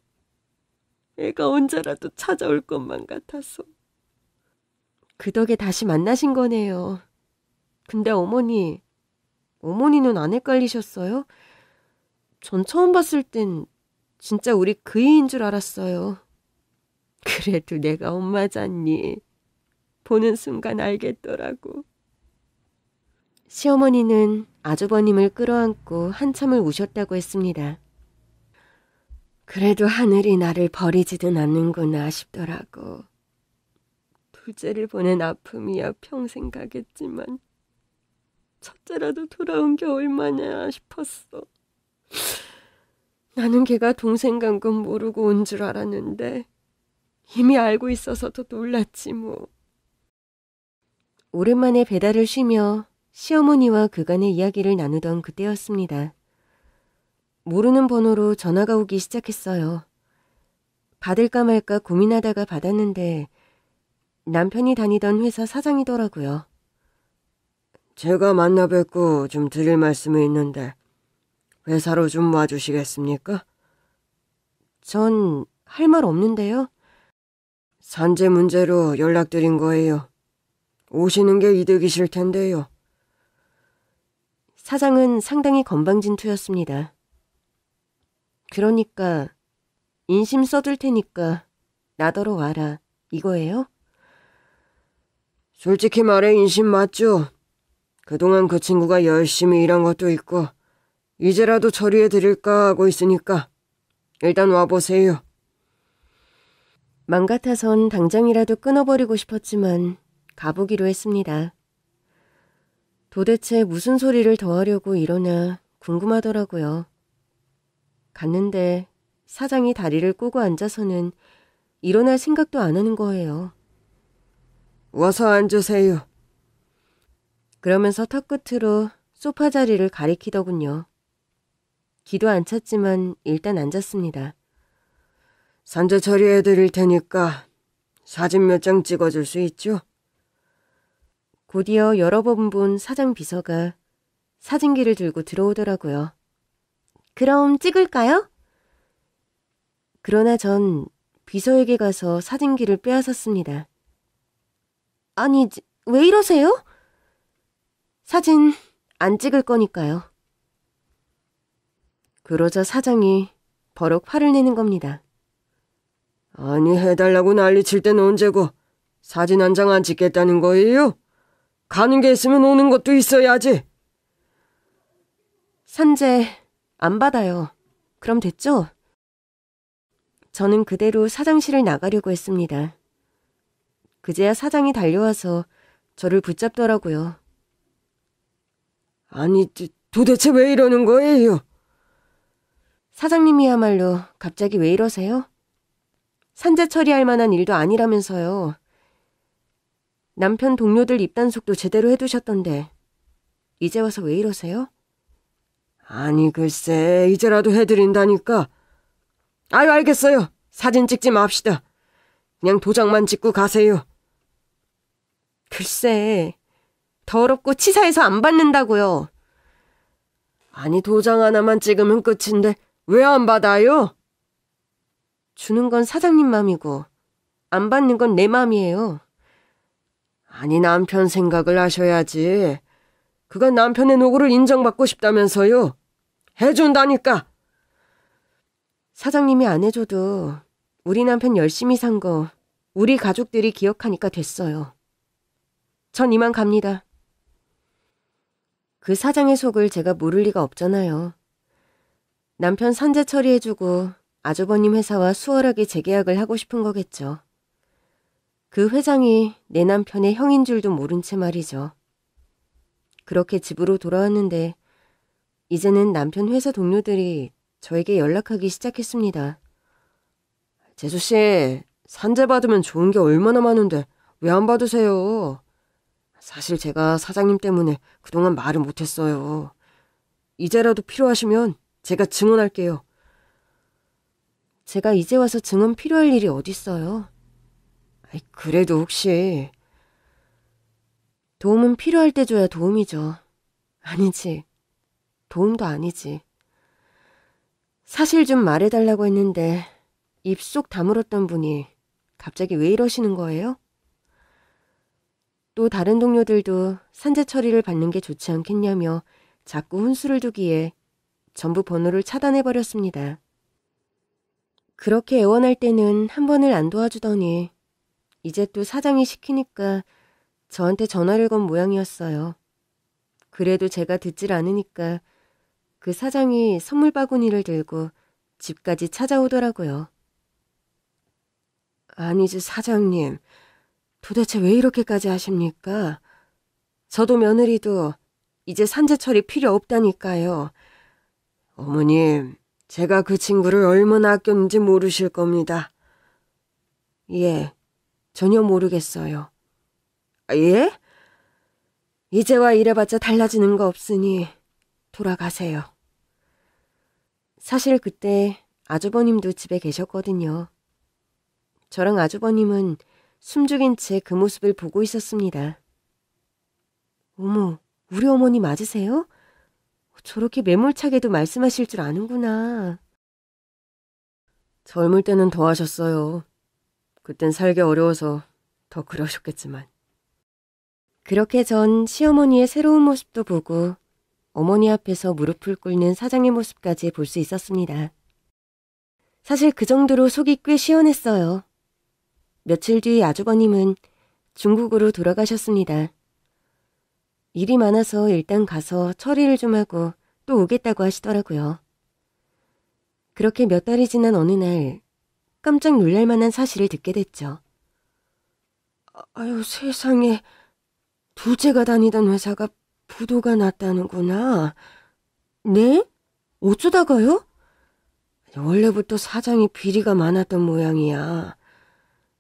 애가 언제라도 찾아올 것만 같아서. 그 덕에 다시 만나신 거네요. 근데 어머니는 안 헷갈리셨어요? 전 처음 봤을 땐 진짜 우리 그이인 줄 알았어요. 그래도 내가 엄마잖니. 보는 순간 알겠더라고. 시어머니는 아주버님을 끌어안고 한참을 우셨다고 했습니다. 그래도 하늘이 나를 버리지든 않는구나 싶더라고. 둘째를 보낸 아픔이야 평생 가겠지만 첫째라도 돌아온 게 얼마냐 싶었어. 나는 걔가 동생 간 건 모르고 온 줄 알았는데 이미 알고 있어서 더 놀랐지 뭐. 오랜만에 배달을 쉬며 시어머니와 그간의 이야기를 나누던 그때였습니다. 모르는 번호로 전화가 오기 시작했어요. 받을까 말까 고민하다가 받았는데 남편이 다니던 회사 사장이더라고요. 제가 만나 뵙고 좀 드릴 말씀이 있는데 회사로 좀 와주시겠습니까? 전 할 말 없는데요. 산재 문제로 연락드린 거예요. 오시는 게 이득이실 텐데요. 사장은 상당히 건방진 투였습니다. 그러니까 인심 써둘 테니까 나더러 와라 이거예요? 솔직히 말해 인심 맞죠? 그동안 그 친구가 열심히 일한 것도 있고 이제라도 처리해 드릴까 하고 있으니까 일단 와보세요. 맘 같아선 당장이라도 끊어버리고 싶었지만 가보기로 했습니다. 도대체 무슨 소리를 더 하려고 이러나 궁금하더라고요. 갔는데 사장이 다리를 꼬고 앉아서는 일어날 생각도 안 하는 거예요. 와서 앉으세요. 그러면서 턱끝으로 소파 자리를 가리키더군요. 기도 안 찼지만 일단 앉았습니다. 산재 처리해 드릴 테니까 사진 몇 장 찍어줄 수 있죠? 곧이어 여러 번 본 사장 비서가 사진기를 들고 들어오더라고요. 그럼 찍을까요? 그러나 전 비서에게 가서 사진기를 빼앗았습니다. 아니, 왜 이러세요? 사진 안 찍을 거니까요. 그러자 사장이 버럭 화를 내는 겁니다. 아니, 해달라고 난리칠 땐 언제고 사진 한 장 안 찍겠다는 거예요? 가는 게 있으면 오는 것도 있어야지. 산재 안 받아요. 그럼 됐죠? 저는 그대로 사장실을 나가려고 했습니다. 그제야 사장이 달려와서 저를 붙잡더라고요. 아니, 도대체 왜 이러는 거예요? 사장님이야말로 갑자기 왜 이러세요? 산재 처리할 만한 일도 아니라면서요. 남편 동료들 입단속도 제대로 해두셨던데 이제 와서 왜 이러세요? 아니 글쎄 이제라도 해드린다니까. 아유 알겠어요. 사진 찍지 맙시다. 그냥 도장만 찍고 가세요. 글쎄 더럽고 치사해서 안 받는다고요. 아니 도장 하나만 찍으면 끝인데 왜 안 받아요? 주는 건 사장님 맘이고 안 받는 건 내 맘이에요. 아니 남편 생각을 하셔야지. 그건 남편의 노고를 인정받고 싶다면서요. 해준다니까. 사장님이 안 해줘도 우리 남편 열심히 산 거 우리 가족들이 기억하니까 됐어요. 전 이만 갑니다. 그 사장의 속을 제가 모를 리가 없잖아요. 남편 산재 처리해주고 아주버님 회사와 수월하게 재계약을 하고 싶은 거겠죠. 그 회장이 내 남편의 형인 줄도 모른 채 말이죠. 그렇게 집으로 돌아왔는데 이제는 남편 회사 동료들이 저에게 연락하기 시작했습니다. 재수씨, 산재 받으면 좋은 게 얼마나 많은데 왜 안 받으세요? 사실 제가 사장님 때문에 그동안 말을 못했어요. 이제라도 필요하시면 제가 증언할게요. 제가 이제 와서 증언 필요할 일이 어딨어요? 그래도 혹시 도움은 필요할 때 줘야 도움이죠. 아니지. 도움도 아니지. 사실 좀 말해달라고 했는데 입 쏙 다물었던 분이 갑자기 왜 이러시는 거예요? 또 다른 동료들도 산재 처리를 받는 게 좋지 않겠냐며 자꾸 훈수를 두기에 전부 번호를 차단해버렸습니다. 그렇게 애원할 때는 한 번을 안 도와주더니 이제 또 사장이 시키니까 저한테 전화를 건 모양이었어요. 그래도 제가 듣질 않으니까 그 사장이 선물 바구니를 들고 집까지 찾아오더라고요. 아니지 사장님, 도대체 왜 이렇게까지 하십니까? 저도 며느리도 이제 산재 처리 필요 없다니까요. 어머님, 제가 그 친구를 얼마나 아꼈는지 모르실 겁니다. 예, 전혀 모르겠어요. 예? 이제와 이래봤자 달라지는 거 없으니 돌아가세요. 사실 그때 아주버님도 집에 계셨거든요. 저랑 아주버님은 숨죽인 채 그 모습을 보고 있었습니다. 어머, 우리 어머니 맞으세요? 저렇게 매몰차게도 말씀하실 줄 아는구나. 젊을 때는 더 하셨어요. 그땐 살기 어려워서 더 그러셨겠지만. 그렇게 전 시어머니의 새로운 모습도 보고 어머니 앞에서 무릎을 꿇는 사장의 모습까지 볼 수 있었습니다. 사실 그 정도로 속이 꽤 시원했어요. 며칠 뒤 아주버님은 중국으로 돌아가셨습니다. 일이 많아서 일단 가서 처리를 좀 하고 또 오겠다고 하시더라고요. 그렇게 몇 달이 지난 어느 날 깜짝 놀랄 만한 사실을 듣게 됐죠. 아유, 세상에. 둘째가 다니던 회사가 부도가 났다는구나. 네? 어쩌다가요? 원래부터 사장이 비리가 많았던 모양이야.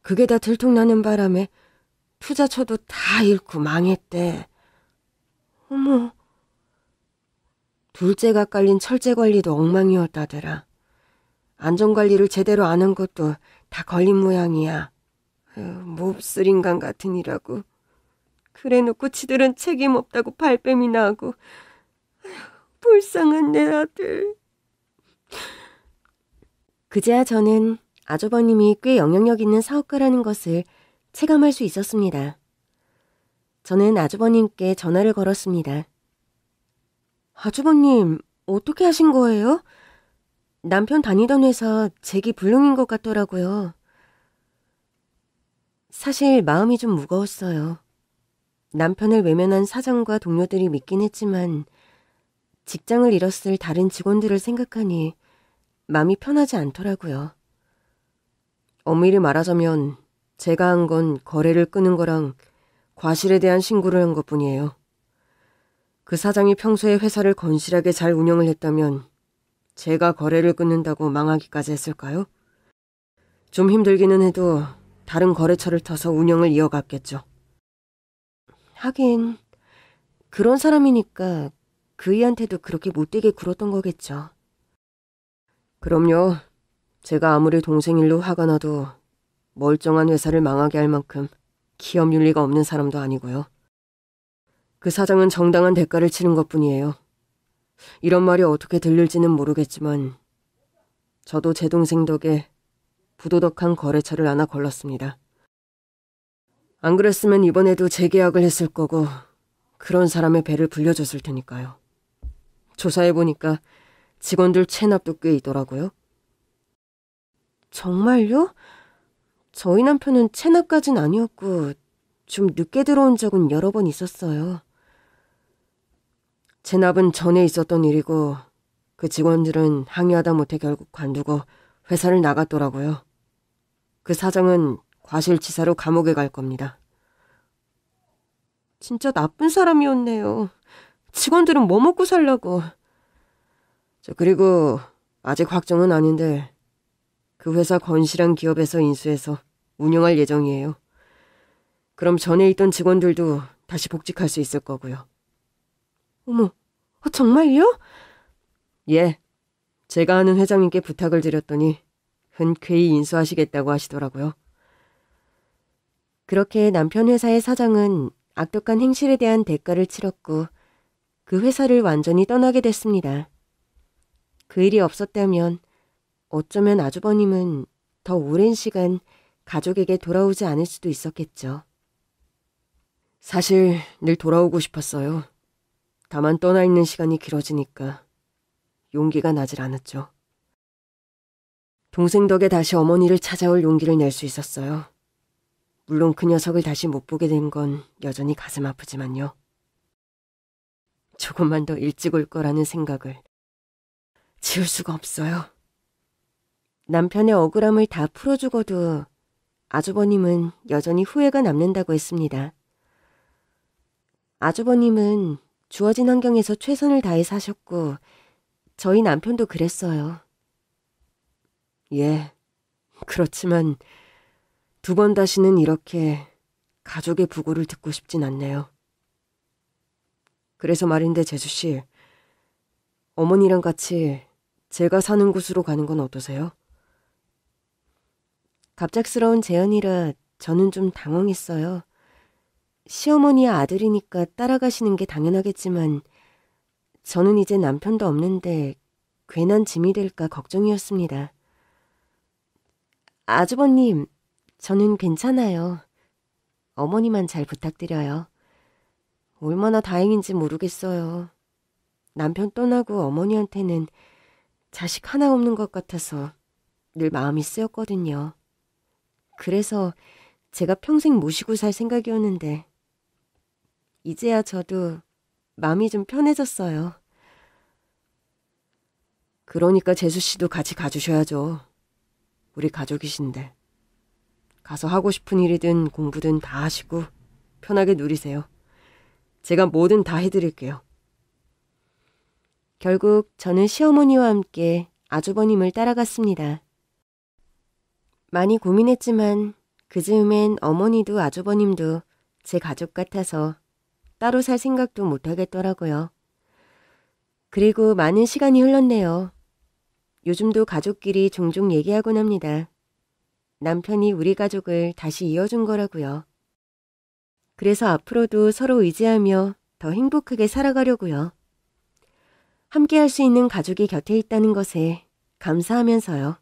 그게 다 들통나는 바람에 투자처도 다 잃고 망했대. 어머. 둘째가 깔린 철제 관리도 엉망이었다더라. 안전관리를 제대로 안 한 것도 다 걸린 모양이야. 몹쓸 인간 같으니라고. 그래놓고 지들은 책임 없다고 발뺌이나 하고. 불쌍한 내 아들. 그제야 저는 아주버님이 꽤 영향력 있는 사업가라는 것을 체감할 수 있었습니다. 저는 아주버님께 전화를 걸었습니다. 아주버님, 어떻게 하신 거예요? 남편 다니던 회사 재기 불능인 것 같더라고요. 사실 마음이 좀 무거웠어요. 남편을 외면한 사장과 동료들이 믿긴 했지만 직장을 잃었을 다른 직원들을 생각하니 마음이 편하지 않더라고요. 엄밀히 말하자면 제가 한 건 거래를 끄는 거랑 과실에 대한 신고를 한 것뿐이에요. 그 사장이 평소에 회사를 건실하게 잘 운영을 했다면 제가 거래를 끊는다고 망하기까지 했을까요? 좀 힘들기는 해도 다른 거래처를 터서 운영을 이어갔겠죠. 하긴 그런 사람이니까 그이한테도 그렇게 못되게 굴었던 거겠죠. 그럼요. 제가 아무리 동생 일로 화가 나도 멀쩡한 회사를 망하게 할 만큼 기업 윤리가 없는 사람도 아니고요. 그 사장은 정당한 대가를 치른 것뿐이에요. 이런 말이 어떻게 들릴지는 모르겠지만 저도 제 동생 덕에 부도덕한 거래처를 하나 걸렀습니다. 안 그랬으면 이번에도 재계약을 했을 거고 그런 사람의 배를 불려줬을 테니까요. 조사해보니까 직원들 체납도 꽤 있더라고요. 정말요? 저희 남편은 체납까진 아니었고 좀 늦게 들어온 적은 여러 번 있었어요. 체납은 전에 있었던 일이고 그 직원들은 항의하다 못해 결국 관두고 회사를 나갔더라고요. 그 사장은 과실치사로 감옥에 갈 겁니다. 진짜 나쁜 사람이었네요. 직원들은 뭐 먹고 살라고. 그리고 아직 확정은 아닌데 그 회사 건실한 기업에서 인수해서 운영할 예정이에요. 그럼 전에 있던 직원들도 다시 복직할 수 있을 거고요. 어머, 정말요? 예, 제가 아는 회장님께 부탁을 드렸더니 흔쾌히 인수하시겠다고 하시더라고요. 그렇게 남편 회사의 사장은 악독한 행실에 대한 대가를 치렀고 그 회사를 완전히 떠나게 됐습니다. 그 일이 없었다면 어쩌면 아주버님은 더 오랜 시간 가족에게 돌아오지 않을 수도 있었겠죠. 사실 늘 돌아오고 싶었어요. 다만 떠나 있는 시간이 길어지니까 용기가 나질 않았죠. 동생 덕에 다시 어머니를 찾아올 용기를 낼 수 있었어요. 물론 그 녀석을 다시 못 보게 된 건 여전히 가슴 아프지만요. 조금만 더 일찍 올 거라는 생각을 지울 수가 없어요. 남편의 억울함을 다 풀어주고도 아주버님은 여전히 후회가 남는다고 했습니다. 아주버님은 주어진 환경에서 최선을 다해 사셨고 저희 남편도 그랬어요. 예, 그렇지만 두 번 다시는 이렇게 가족의 부고를 듣고 싶진 않네요. 그래서 말인데 재수 씨, 어머니랑 같이 제가 사는 곳으로 가는 건 어떠세요? 갑작스러운 제안이라 저는 좀 당황했어요. 시어머니의 아들이니까 따라가시는 게 당연하겠지만 저는 이제 남편도 없는데 괜한 짐이 될까 걱정이었습니다. 아주버님, 저는 괜찮아요. 어머니만 잘 부탁드려요. 얼마나 다행인지 모르겠어요. 남편 떠나고 어머니한테는 자식 하나 없는 것 같아서 늘 마음이 쓰였거든요. 그래서 제가 평생 모시고 살 생각이었는데 이제야 저도 마음이 좀 편해졌어요. 그러니까 재수 씨도 같이 가주셔야죠. 우리 가족이신데. 가서 하고 싶은 일이든 공부든 다 하시고 편하게 누리세요. 제가 뭐든 다 해드릴게요. 결국 저는 시어머니와 함께 아주버님을 따라갔습니다. 많이 고민했지만 그 즈음엔 어머니도 아주버님도 제 가족 같아서 따로 살 생각도 못하겠더라고요. 그리고 많은 시간이 흘렀네요. 요즘도 가족끼리 종종 얘기하곤 합니다. 남편이 우리 가족을 다시 이어준 거라고요. 그래서 앞으로도 서로 의지하며 더 행복하게 살아가려고요. 함께 할 수 있는 가족이 곁에 있다는 것에 감사하면서요.